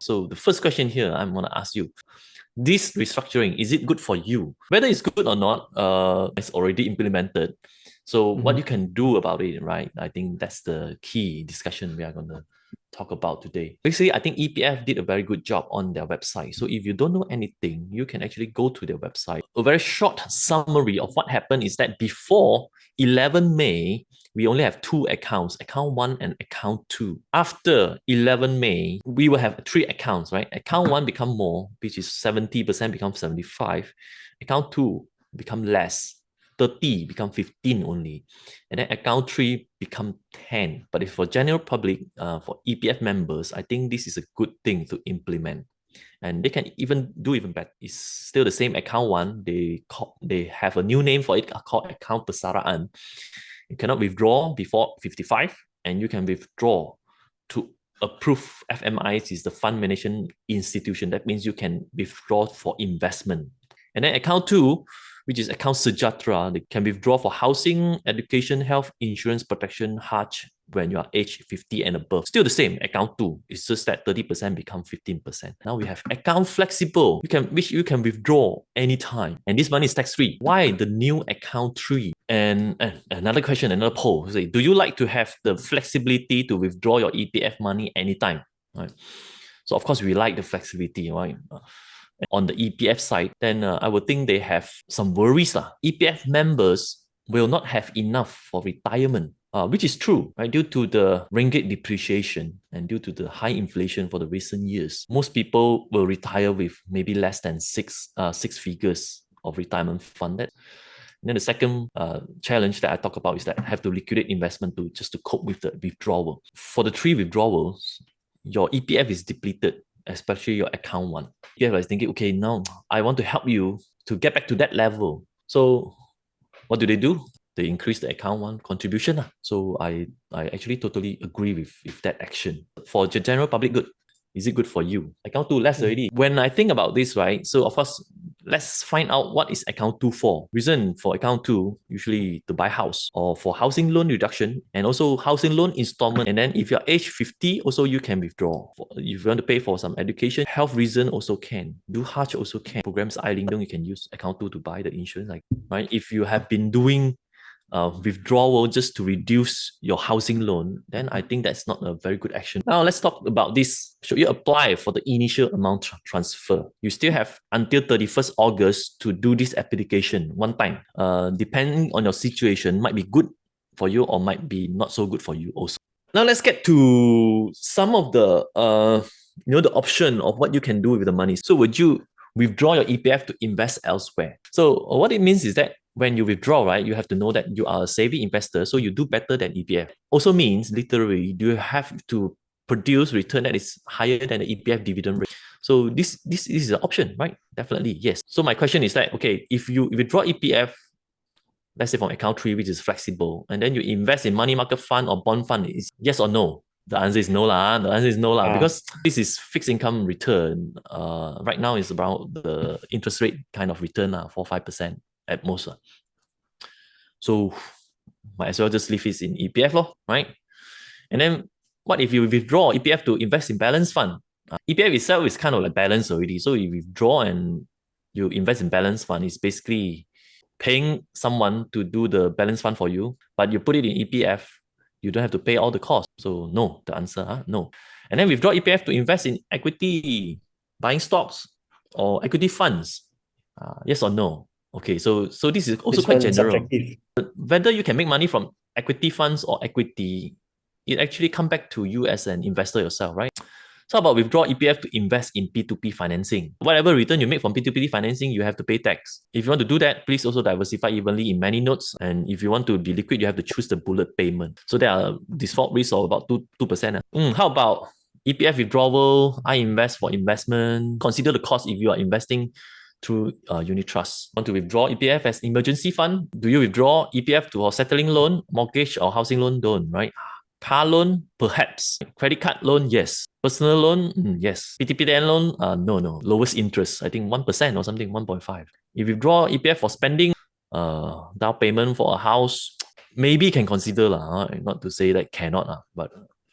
So the first question here I'm going to ask you, this restructuring, is it good for you? Whether it's good or not, it's already implemented. So what you can do about it, right? I think that's the key discussion we are going to talk about today. Basically, I think EPF did a very good job on their website. So if you don't know anything, you can actually go to their website. A very short summary of what happened is that before 11 May, we only have two accounts, account 1 and account 2. After 11 May, we will have three accounts, right? Account 1 become more, which is 70% becomes 75. Account 2 become less, 30 become 15 only. And then account 3 become 10. But if for general public, for EPF members, I think this is a good thing to implement. And they can even do even better. It's still the same account 1. They have a new name for it called account persaraan. You cannot withdraw before 55, and you can withdraw to approve FMI is the fund management institution. That means you can withdraw for investment. And then account 2, which is account Sejahtera, they can withdraw for housing, education, health, insurance, protection, Hajj when you are age 50 and above. Still the same, account 2. It's just that 30% become 15%. Now we have account flexible, which you can withdraw anytime. And this money is tax-free. Why the new account 3? And another question, another poll. Say, do you like to have the flexibility to withdraw your EPF money anytime? Right. So of course we like the flexibility, right? On the EPF side, then I would think they have some worries. EPF members will not have enough for retirement, which is true, right? Due to the ringgit depreciation and due to the high inflation for the recent years, most people will retire with maybe less than six figures of retirement funded. And then the second challenge that I talk about is that I have to liquidate investment to cope with the withdrawal. For the 3 withdrawals, your EPF is depleted, especially your account 1. EPF is thinking, okay, now I want to help you to get back to that level. So what do? They increase the account 1 contribution. So I actually totally agree with that action. For the general public good, is it good for you? Account 2, less already. When I think about this, right? So of course, let's find out what is account 2 for. Reason for account 2, usually to buy house or for housing loan reduction and also housing loan installment. And then if you're age 50, also you can withdraw. If you want to pay for some education, health reason also can. Do Hajj also can. Programs Ailindung, you can use account 2 to buy the insurance. Right? If you have been doing withdrawal just to reduce your housing loan, then I think that's not a very good action. Now let's talk about this. Should you apply for the initial amount transfer? You still have until 31st August to do this application one time. Depending on your situation, might be good for you or might be not so good for you also. Now let's get to some of the the option of what you can do with the money. So would you withdraw your EPF to invest elsewhere? So what it means is that when you withdraw, right, you have to know that you are a savvy investor, so you do better than EPF. Also means, literally, you have to produce return that is higher than the EPF dividend rate. So this is an option, right? Definitely, yes. So my question is that, okay, if you withdraw EPF, let's say from account 3, which is flexible, and then you invest in money market fund or bond fund, is yes or no? The answer is no lah. The answer is no lah, because this is fixed income return. Right now is about the interest rate kind of return 4-5% at most. So might as well just leave it in EPF, right? And then what if you withdraw EPF to invest in balance fund? EPF itself is kind of like balance already. So you withdraw and you invest in balance fund, it's basically paying someone to do the balance fund for you, but you put it in EPF, you don't have to pay all the costs. So no, the answer, no. And then withdraw EPF to invest in equity, buying stocks or equity funds. Yes or no? Okay, so this is also quite general. Subjective. Whether you can make money from equity funds or equity, it actually comes back to you as an investor yourself, right? So how about withdraw EPF to invest in P2P financing? Whatever return you make from P2P financing, you have to pay tax. If you want to do that, please also diversify evenly in many notes. And if you want to be liquid, you have to choose the bullet payment. So there are default risks of about 2%. How about EPF withdrawal? I invest for investment. Consider the cost if you are investing through unit trust. Want to withdraw EPF as emergency fund? Do you withdraw EPF to a settling loan, mortgage or housing loan? Don't, right? Car loan, perhaps. Credit card loan, yes. Personal loan, yes. PTPTN loan, no. Lowest interest, I think 1% or something, 1.5. If you withdraw EPF for spending, down payment for a house, maybe can consider, not to say that cannot, but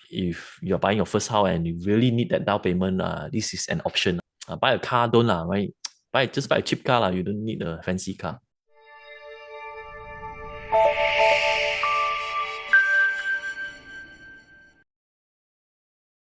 if you're buying your first house and you really need that down payment, this is an option. Buy a car, don't lah, right? Just buy a cheap car lah. You don't need a fancy car.